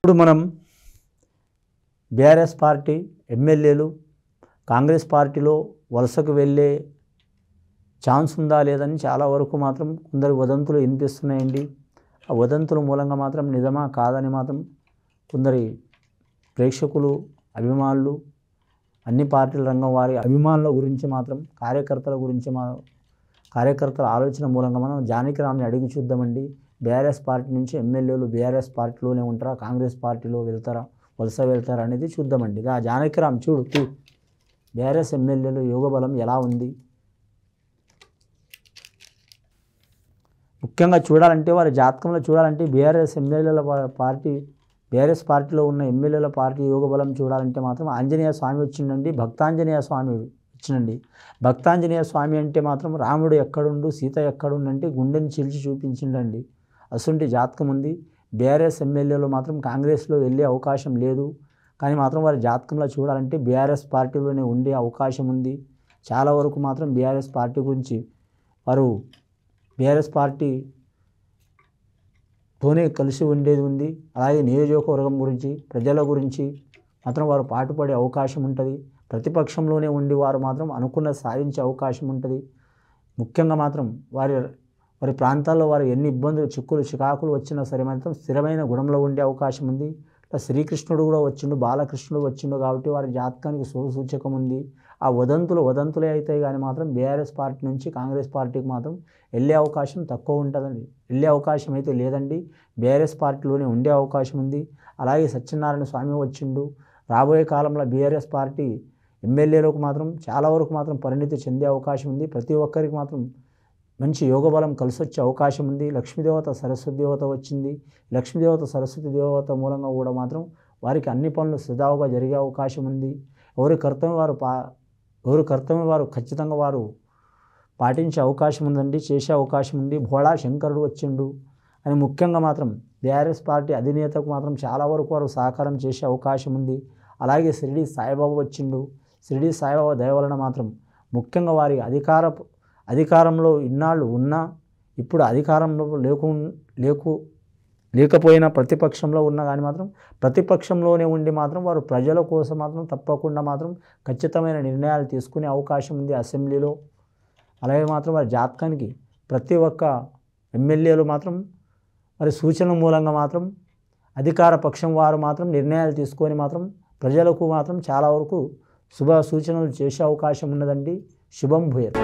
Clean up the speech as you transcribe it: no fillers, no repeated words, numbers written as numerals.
ఇప్పుడు మనం BRS party ఎమ్మెల్యేలు కాంగ్రెస్ పార్టీలో వలసకు వెళ్ళే ఛాన్స్ ఉందా లేదని చాలా వరకు మాత్రం కొందరు వదంతులు వినిపిస్తున్నాయండి. ఆ వదంతుల మూలంగా మాత్రం నిజమా కాదని మాత్రం కొందరి ప్రేక్షకులు, అభిమానులు, అన్ని పార్టీల రంగం వారి అభిమానుల గురించి మాత్రం కార్యకర్తల ఆలోచన మూలంగా మనం జానకిరామ్ని అడిగి చూద్దామండి. బీఆర్ఎస్ పార్టీ నుంచి ఎమ్మెల్యేలు బీఆర్ఎస్ పార్టీలోనే ఉంటారా, కాంగ్రెస్ పార్టీలో వెళ్తారా, వలస వెళ్తారా అనేది చూద్దామండి. ఆ జానకిరామ్ చూడు, బీఆర్ఎస్ ఎమ్మెల్యేలు యోగబలం ఎలా ఉంది. ముఖ్యంగా చూడాలంటే వారి జాతకంలో చూడాలంటే బీఆర్ఎస్ పార్టీలో ఉన్న ఎమ్మెల్యేల పార్టీ యోగబలం చూడాలంటే మాత్రం ఆంజనేయ స్వామి వచ్చిందండి. భక్తాంజనేయ స్వామి వచ్చిందండి. భక్తాంజనేయ స్వామి అంటే మాత్రం రాముడు ఎక్కడుండు, సీత ఎక్కడుండంటే గుండెని చీల్చి చూపించిండండి. అసంటి జాతకం ఉంది. బీఆర్ఎస్ ఎమ్మెల్యేలు మాత్రం కాంగ్రెస్లో వెళ్ళే అవకాశం లేదు. కానీ మాత్రం వారి జాతకంలో చూడాలంటే బీఆర్ఎస్ పార్టీలోనే ఉండే అవకాశం ఉంది. చాలా వరకు మాత్రం బీఆర్ఎస్ పార్టీ గురించి వారు బీఆర్ఎస్ పార్టీతోనే కలిసి ఉండేది ఉంది. అలాగే నియోజకవర్గం గురించి, ప్రజల గురించి మాత్రం వారు పాటుపడే అవకాశం ఉంటుంది. ప్రతిపక్షంలోనే ఉండి వారు మాత్రం అనుకున్నది సాధించే అవకాశం ఉంటుంది. ముఖ్యంగా మాత్రం వారి ప్రాంతాల్లో వారు ఎన్ని ఇబ్బందులు, చికాకులు వచ్చినా సరే మాత్రం స్థిరమైన గుణంలో ఉండే అవకాశం ఉంది. శ్రీకృష్ణుడు కూడా వచ్చిండు, బాలకృష్ణుడు వచ్చిండు కాబట్టి వారి జాతకానికి సూచకం ఉంది. ఆ వదంతులే అవుతాయి కానీ మాత్రం బీఆర్ఎస్ పార్టీ నుంచి కాంగ్రెస్ పార్టీకి మాత్రం వెళ్ళే అవకాశం తక్కువ ఉంటుందండి. వెళ్ళే అవకాశం అయితే లేదండి. బీఆర్ఎస్ పార్టీలోనే ఉండే అవకాశం ఉంది. అలాగే సత్యనారాయణ స్వామి వచ్చిండు. రాబోయే కాలంలో బీఆర్ఎస్ పార్టీ ఎమ్మెల్యేలకు మాత్రం చాలా వరకు మాత్రం పరిణితి చెందే అవకాశం ఉంది. ప్రతి ఒక్కరికి మాత్రం మంచి యోగబలం కలిసి వచ్చే అవకాశం ఉంది. లక్ష్మీదేవత, సరస్వతి దేవత వచ్చింది. లక్ష్మీదేవత, సరస్వతి దేవత మూలంగా కూడా మాత్రం వారికి అన్ని పనులు సజావుగా జరిగే అవకాశం ఉంది. ఎవరి కర్తవ్యం వారు ఖచ్చితంగా వారు పాటించే అవకాశం ఉందండి, చేసే అవకాశం ఉంది. భోళా శంకరుడు వచ్చిండు అని ముఖ్యంగా మాత్రం బీఆర్ఎస్ పార్టీ అధినేతకు మాత్రం చాలా వరకు వారు సహకారం చేసే అవకాశం ఉంది. అలాగే షిరిడి సాయిబాబా వచ్చిండు. షిరిడి సాయిబాబా దయ వలన మాత్రం ముఖ్యంగా వారి అధికారంలో ఇన్నాళ్ళు ఉన్నా ఇప్పుడు అధికారంలో లేకపోయినా ప్రతిపక్షంలో ఉన్నా కానీ మాత్రం ప్రతిపక్షంలోనే ఉండి మాత్రం వారు ప్రజల కోసం మాత్రం తప్పకుండా మాత్రం ఖచ్చితమైన నిర్ణయాలు తీసుకునే అవకాశం ఉంది అసెంబ్లీలో. అలాగే మాత్రం వారి జాతకానికి ప్రతి ఒక్క ఎమ్మెల్యేలు మాత్రం వారి సూచన మూలంగా మాత్రం అధికార పక్షం వారు మాత్రం నిర్ణయాలు తీసుకొని మాత్రం ప్రజలకు మాత్రం చాలా వరకు శుభ సూచనలు చేసే అవకాశం ఉన్నదండి. శుభం భూయత్.